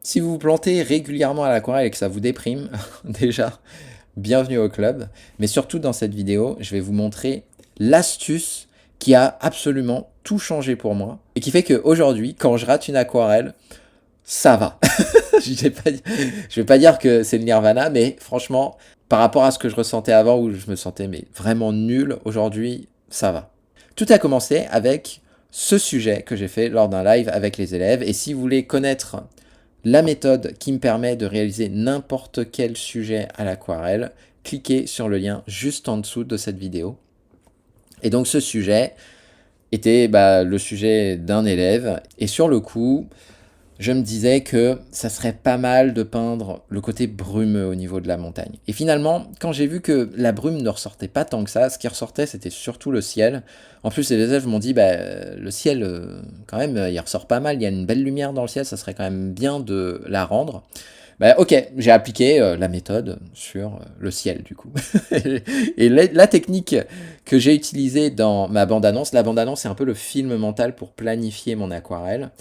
Si vous vous plantez régulièrement à l'aquarelle et que ça vous déprime, déjà, bienvenue au club. Mais surtout dans cette vidéo, je vais vous montrer l'astuce qui a absolument tout changé pour moi et qui fait qu'aujourd'hui, quand je rate une aquarelle, ça va. Je vais pas dire que c'est le nirvana, mais franchement, par rapport à ce que je ressentais avant où je me sentais mais vraiment nul, aujourd'hui, ça va. Tout a commencé avec ce sujet que j'ai fait lors d'un live avec les élèves. Et si vous voulez connaître la méthode qui me permet de réaliser n'importe quel sujet à l'aquarelle, cliquez sur le lien juste en dessous de cette vidéo. Et donc ce sujet était le sujet d'un élève. Et sur le coup, je me disais que ça serait pas mal de peindre le côté brumeux au niveau de la montagne. Et finalement, quand j'ai vu que la brume ne ressortait pas tant que ça, ce qui ressortait, c'était surtout le ciel. En plus, les élèves m'ont dit, le ciel, quand même, il ressort pas mal, il y a une belle lumière dans le ciel, ça serait quand même bien de la rendre. Ok, j'ai appliqué la méthode sur le ciel, du coup. Et la technique que j'ai utilisée dans ma bande-annonce, la bande-annonce, c'est un peu le film mental pour planifier mon aquarelle.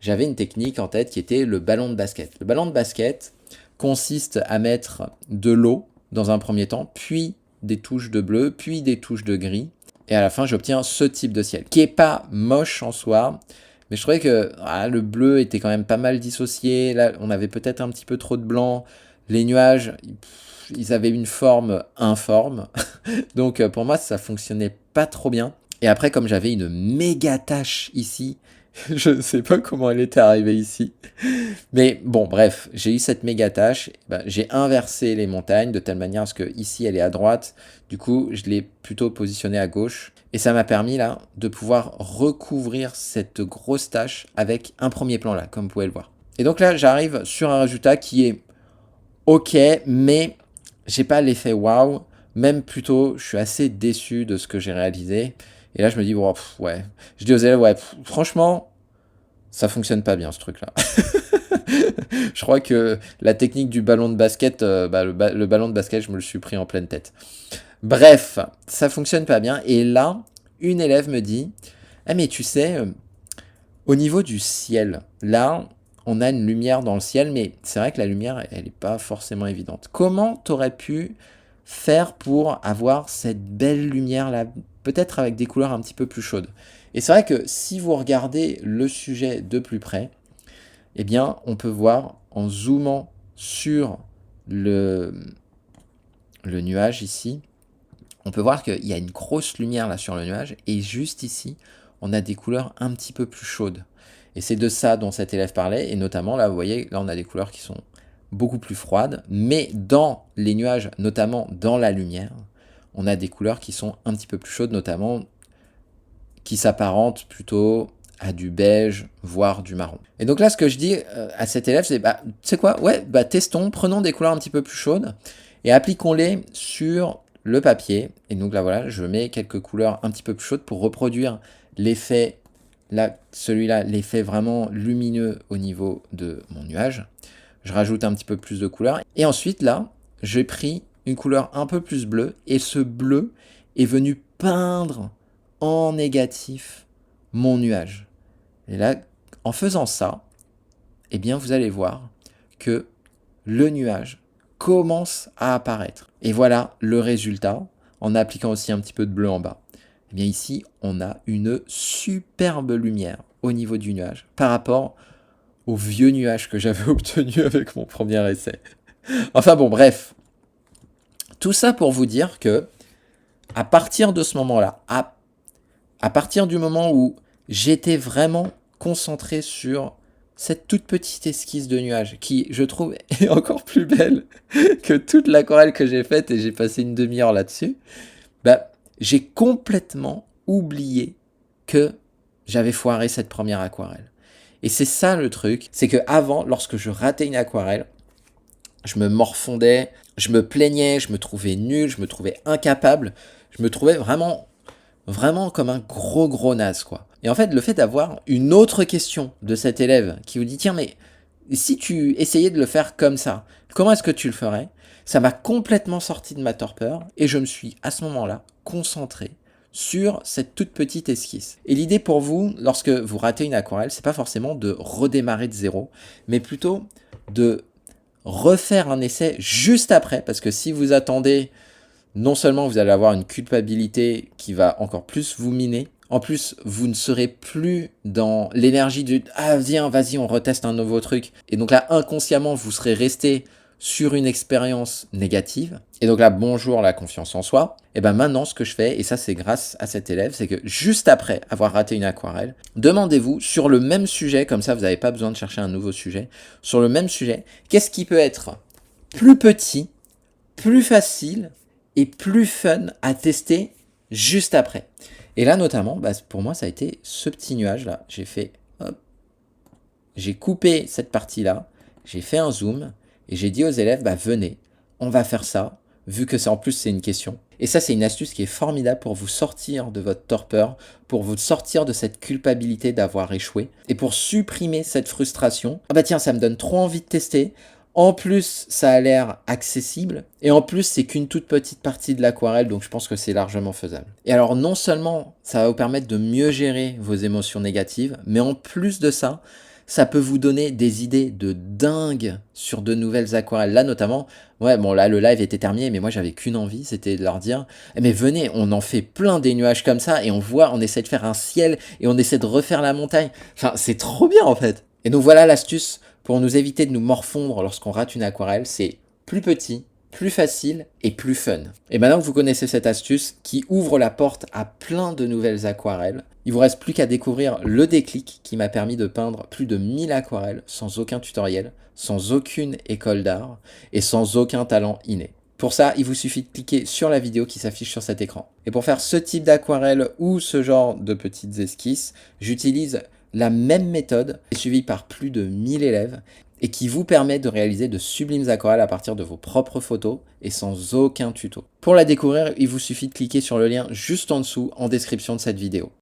J'avais une technique en tête qui était le ballon de basket. Le ballon de basket consiste à mettre de l'eau dans un premier temps, puis des touches de bleu, puis des touches de gris. Et à la fin, j'obtiens ce type de ciel, qui est pas moche en soi, mais je trouvais que le bleu était quand même pas mal dissocié. Là, on avait peut-être un petit peu trop de blanc. Les nuages, ils avaient une forme informe. Donc pour moi, ça fonctionnait pas trop bien. Et après, comme j'avais une méga tache ici, je ne sais pas comment elle était arrivée ici. Mais bon, bref, j'ai eu cette méga tâche. J'ai inversé les montagnes de telle manière à ce que ici elle est à droite. Du coup, je l'ai plutôt positionnée à gauche. Et ça m'a permis là de pouvoir recouvrir cette grosse tâche avec un premier plan là, comme vous pouvez le voir. Et donc là, j'arrive sur un résultat qui est ok, mais j'ai pas l'effet waouh. Même plutôt, je suis assez déçu de ce que j'ai réalisé. Et là, je me dis, bon, ouais. Je dis aux élèves, ouais, franchement, ça fonctionne pas bien ce truc-là. Je crois que la technique du ballon de basket, le ballon de basket, je me le suis pris en pleine tête. Bref, ça fonctionne pas bien. Et là, une élève me dit, ah mais tu sais, au niveau du ciel, là, on a une lumière dans le ciel, mais c'est vrai que la lumière, elle n'est pas forcément évidente. Comment t'aurais pu faire pour avoir cette belle lumière là, peut-être avec des couleurs un petit peu plus chaudes? Et c'est vrai que si vous regardez le sujet de plus près, eh bien, on peut voir en zoomant sur le, le nuage ici, on peut voir qu'il y a une grosse lumière là sur le nuage, et juste ici, on a des couleurs un petit peu plus chaudes. Et c'est de ça dont cet élève parlait, et notamment là, vous voyez, là on a des couleurs qui sont beaucoup plus froides, mais dans les nuages, notamment dans la lumière, on a des couleurs qui sont un petit peu plus chaudes, notamment qui s'apparentent plutôt à du beige, voire du marron. Et donc là, ce que je dis à cet élève, c'est, tu sais quoi, ouais, testons, prenons des couleurs un petit peu plus chaudes et appliquons-les sur le papier. Et donc là, voilà, je mets quelques couleurs un petit peu plus chaudes pour reproduire l'effet, là, celui-là, l'effet vraiment lumineux au niveau de mon nuage. Je rajoute un petit peu plus de couleurs. Et ensuite, là, j'ai pris une couleur un peu plus bleue et ce bleu est venu peindre en négatif mon nuage. Et là, en faisant ça, eh bien, vous allez voir que le nuage commence à apparaître. Et voilà le résultat, en appliquant aussi un petit peu de bleu en bas. Eh bien, ici, on a une superbe lumière au niveau du nuage par rapport au vieux nuage que j'avais obtenu avec mon premier essai. Enfin bon, bref. Tout ça pour vous dire que, à partir de ce moment-là, à partir du moment où j'étais vraiment concentré sur cette toute petite esquisse de nuage qui, je trouve, est encore plus belle que toute l'aquarelle que j'ai faite et j'ai passé une demi-heure là-dessus, j'ai complètement oublié que j'avais foiré cette première aquarelle. Et c'est ça le truc, c'est que avant, lorsque je ratais une aquarelle, je me morfondais, je me plaignais, je me trouvais nul, je me trouvais incapable, je me trouvais vraiment comme un gros naze, quoi. Et en fait, le fait d'avoir une autre question de cet élève qui vous dit, tiens, mais si tu essayais de le faire comme ça, comment est-ce que tu le ferais? Ça m'a complètement sorti de ma torpeur et je me suis, à ce moment-là, concentré sur cette toute petite esquisse. Et l'idée pour vous, lorsque vous ratez une aquarelle, c'est pas forcément de redémarrer de zéro, mais plutôt de refaire un essai juste après, parce que si vous attendez, non seulement vous allez avoir une culpabilité qui va encore plus vous miner, en plus vous ne serez plus dans l'énergie du « Ah viens, vas-y, on reteste un nouveau truc ». Et donc là, inconsciemment, vous serez resté sur une expérience négative. Et donc là, bonjour la confiance en soi. Et bien maintenant, ce que je fais, et ça c'est grâce à cet élève, c'est que juste après avoir raté une aquarelle, demandez-vous sur le même sujet, comme ça vous n'avez pas besoin de chercher un nouveau sujet, sur le même sujet, qu'est-ce qui peut être plus petit, plus facile et plus fun à tester juste après. Et là notamment, pour moi ça a été ce petit nuage là. J'ai fait, hop, j'ai coupé cette partie là, j'ai fait un zoom et j'ai dit aux élèves, venez, on va faire ça, vu que c'est en plus c'est une question. Et ça c'est une astuce qui est formidable pour vous sortir de votre torpeur, pour vous sortir de cette culpabilité d'avoir échoué et pour supprimer cette frustration. Ah tiens, ça me donne trop envie de tester. En plus, ça a l'air accessible. Et en plus, c'est qu'une toute petite partie de l'aquarelle, donc je pense que c'est largement faisable. Et alors, non seulement ça va vous permettre de mieux gérer vos émotions négatives, mais en plus de ça, ça peut vous donner des idées de dingue sur de nouvelles aquarelles. Là, notamment, là, le live était terminé, mais moi, j'avais qu'une envie, c'était de leur dire, mais venez, on en fait plein des nuages comme ça, et on essaie de faire un ciel, et on essaie de refaire la montagne. Enfin, c'est trop bien, en fait. Et donc, voilà l'astuce pour nous éviter de nous morfondre lorsqu'on rate une aquarelle, c'est plus petit, plus facile et plus fun. Et maintenant que vous connaissez cette astuce qui ouvre la porte à plein de nouvelles aquarelles, il vous reste plus qu'à découvrir le déclic qui m'a permis de peindre plus de 1000 aquarelles sans aucun tutoriel, sans aucune école d'art et sans aucun talent inné. Pour ça, il vous suffit de cliquer sur la vidéo qui s'affiche sur cet écran. Et pour faire ce type d'aquarelle ou ce genre de petites esquisses, j'utilise la même méthode, suivie par plus de 1000 élèves, et qui vous permet de réaliser de sublimes aquarelles à partir de vos propres photos et sans aucun tuto. Pour la découvrir, il vous suffit de cliquer sur le lien juste en dessous en description de cette vidéo.